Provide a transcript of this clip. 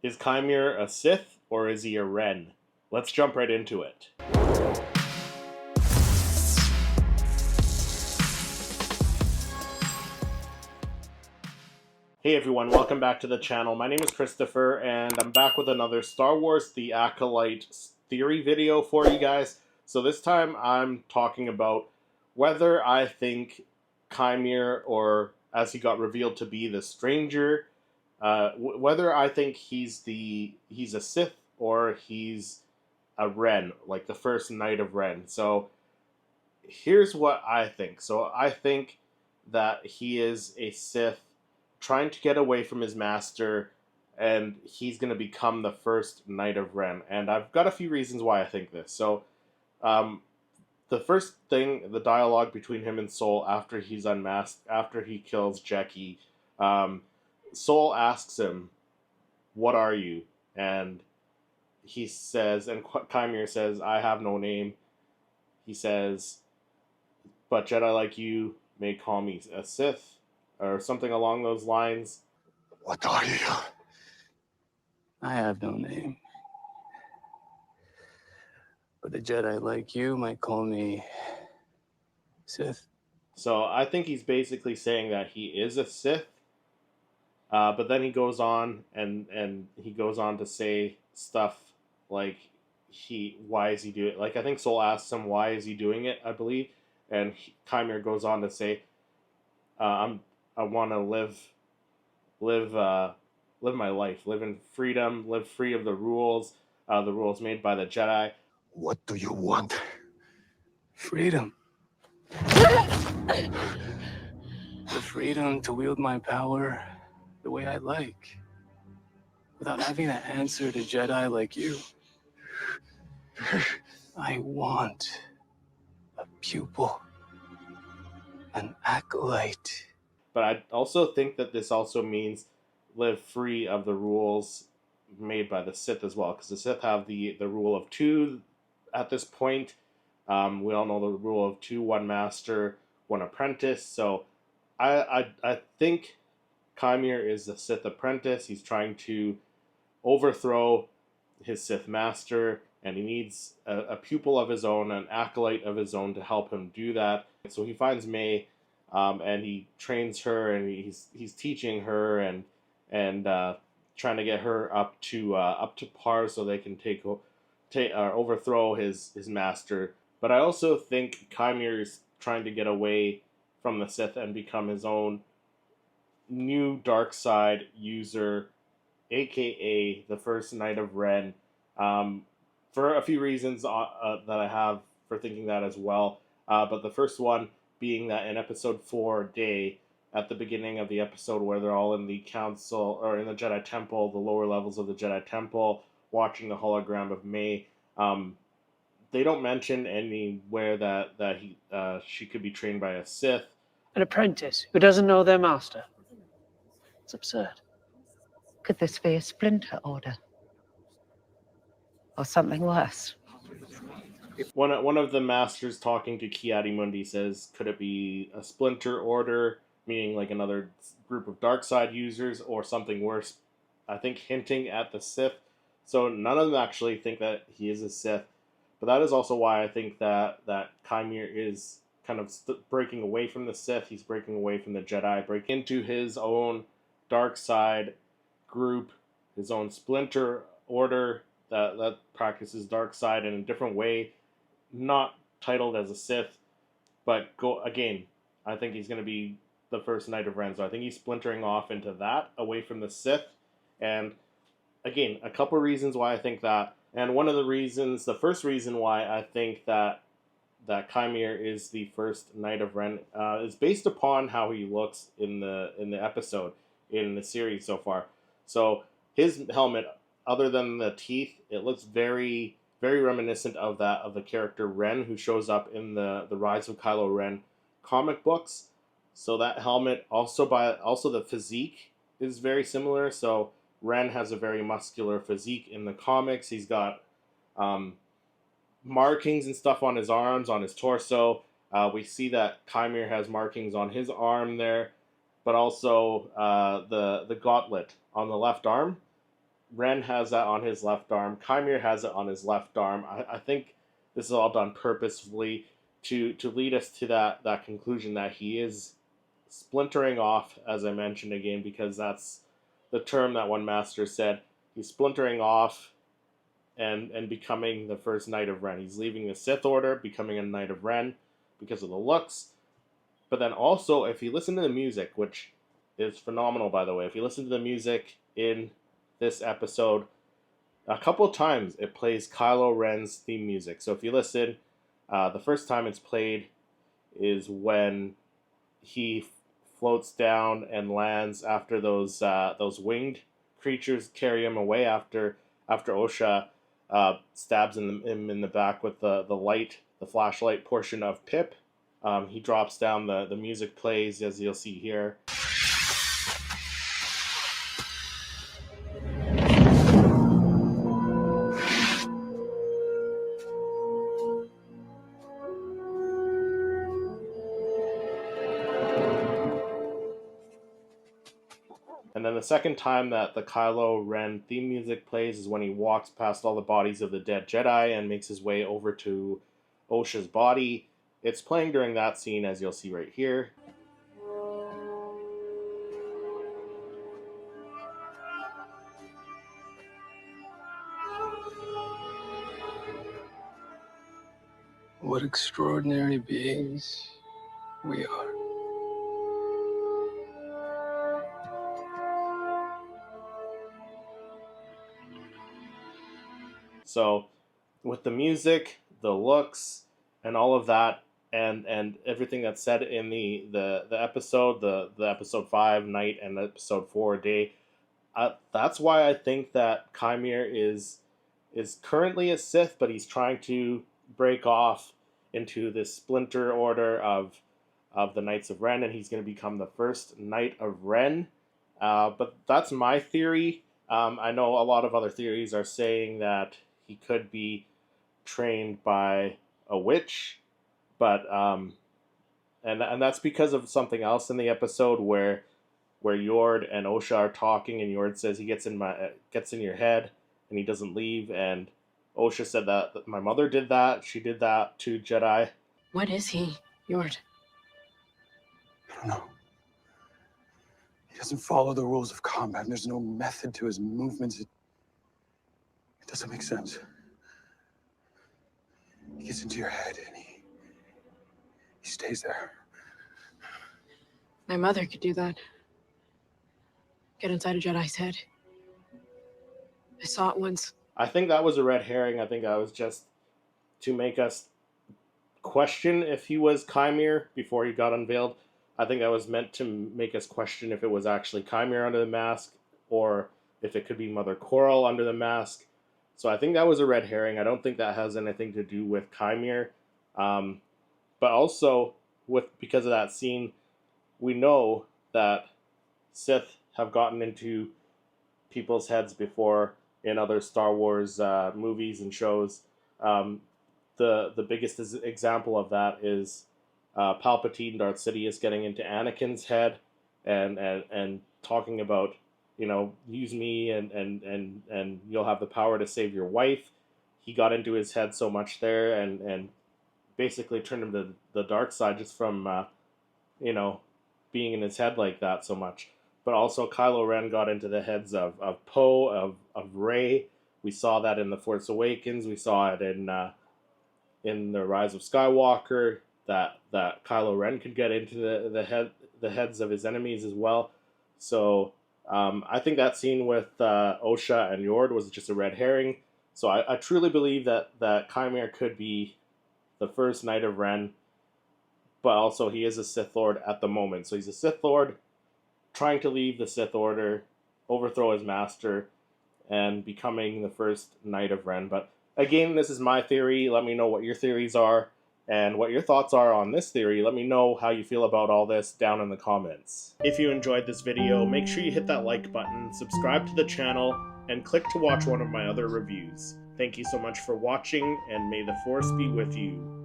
Is Qimir a Sith or is he a REN? Let's jump right into it. Hey everyone, welcome back to the channel. My name is Christopher and I'm back with another Star Wars The Acolyte theory video for you guys. So this time I'm talking about whether I think Qimir, or as he got revealed to be, the Stranger, whether I think he's a Sith or he's a REN, like the first Knight of REN. So here's what I think. So I think that he is a Sith trying to get away from his master, and he's going to become the first Knight of REN. And I've got a few reasons why I think this. So the first thing, the dialogue between him and Soul after he's unmasked, after he kills Jackie, Soul asks him, "What are you?" And he says, and Qimir says, "I have no name." He says, "But Jedi like you may call me a Sith," or something along those lines. What are you? I have no name. But a Jedi like you might call me Sith. So I think he's basically saying that he is a Sith. But then he goes on and he goes on to say stuff like why is he doing it? Like, I think Soul asks him why is he doing it, I believe, and Qimir goes on to say, I want to live my life, live in freedom, live free of the rules made by the Jedi." What do you want? Freedom. The freedom to wield my power the way I like, without having to answer to Jedi like you. I want a pupil, an acolyte. But I also think that this also means live free of the rules made by the Sith as well, because the Sith have the rule of two at this point. We all know the rule of two: one master, one apprentice. So I think Qimir is the Sith apprentice. He's trying to overthrow his Sith master, and he needs a pupil of his own, an acolyte of his own, to help him do that. So he finds May, and he trains her, and he's teaching her and trying to get her up to par so they can overthrow his master. But I also think Qimir is trying to get away from the Sith and become his own new dark side user, aka the first Knight of REN, for a few reasons that I have for thinking that as well. But the first one being that in episode 4, Day, at the beginning of the episode where they're all in the council, or in the Jedi Temple, the lower levels of the Jedi Temple, watching the hologram of May, they don't mention anywhere that she could be trained by a Sith. An apprentice who doesn't know their master. It's absurd. Could this be a splinter order? Or something worse? One of the masters talking to Ki-Adi-Mundi says, could it be a splinter order, meaning like another group of dark side users, or something worse? I think hinting at the Sith. So none of them actually think that he is a Sith. But that is also why I think that Qimir is kind of breaking away from the Sith. He's breaking away from the Jedi, breaking into his own dark side group, his own splinter order that practices dark side in a different way, not titled as a Sith, but I think he's going to be the first Knight of REN. So I think he's splintering off into that, away from the Sith. And again, a couple reasons why I think that. And one of the reasons, the first reason why I think that Qimir is the first Knight of REN is based upon how he looks in the episode, in the series so far. So his helmet, other than the teeth, it looks very, very reminiscent of that of the character Ren, who shows up in the Rise of Kylo Ren comic books. So that helmet, also the physique is very similar. So Ren has a very muscular physique in the comics. He's got markings and stuff on his arms, on his torso. We see that Qimir has markings on his arm there, but also the gauntlet on the left arm. Ren has that on his left arm. Qimir has it on his left arm. I think this is all done purposefully to lead us to that conclusion that he is splintering off, as I mentioned again, because that's the term that one master said. He's splintering off and becoming the first Knight of Ren. He's leaving the Sith Order, becoming a Knight of Ren because of the looks. But then also, if you listen to the music, which is phenomenal, by the way, if you listen to the music in this episode, a couple of times it plays Kylo Ren's theme music. So if you listen, the first time it's played is when he floats down and lands after those winged creatures carry him away after Osha stabs him in the back with the flashlight portion of Pip. He drops down, the music plays, as you'll see here. And then the second time that the Kylo Ren theme music plays is when he walks past all the bodies of the dead Jedi and makes his way over to Osha's body. It's playing during that scene, as you'll see right here. What extraordinary beings we are. So, with the music, the looks, and all of that, and everything that's said in the episode, the episode 5 night and episode 4 day, that's why I think that Qimir is currently a Sith, but he's trying to break off into this splinter order of the Knights of Ren, and he's going to become the first Knight of Ren. But that's my theory. I know a lot of other theories are saying that he could be trained by a witch, but and that's because of something else in the episode where Yord and Osha are talking, and Yord says he gets in your head and he doesn't leave, and Osha said that my mother did that. She did that to Jedi. What is he, Yord? I don't know. He doesn't follow the rules of combat, and there's no method to his movements. It doesn't make sense. He gets into your head and he stays there. My mother could do that. Get inside a Jedi's head. I saw it once. I think that was a red herring. I think that was just to make us question if he was Qimir before he got unveiled. I think that was meant to make us question if it was actually Qimir under the mask, or if it could be Mother Coral under the mask. So I think that was a red herring. I don't think that has anything to do with Qimir. But also, because of that scene, we know that Sith have gotten into people's heads before in other Star Wars movies and shows. The biggest example of that is Palpatine, Darth Sidious getting into Anakin's head and talking about, use me and you'll have the power to save your wife. He got into his head so much there and basically turned him to the dark side just from, being in his head like that so much. But also Kylo Ren got into the heads of Poe, of Rey. We saw that in The Force Awakens. We saw it in The Rise of Skywalker, that Kylo Ren could get into the heads of his enemies as well. So I think that scene with Osha and Yord was just a red herring. So I truly believe that Qimir could be the first Knight of Ren, but also he is a Sith Lord at the moment. So he's a Sith Lord trying to leave the Sith Order, overthrow his master, and becoming the first Knight of Ren. But again, this is my theory. Let me know what your theories are and what your thoughts are on this theory. Let me know how you feel about all this down in the comments. If you enjoyed this video, make sure you hit that like button, subscribe to the channel, and click to watch one of my other reviews. Thank you so much for watching, and may the Force be with you.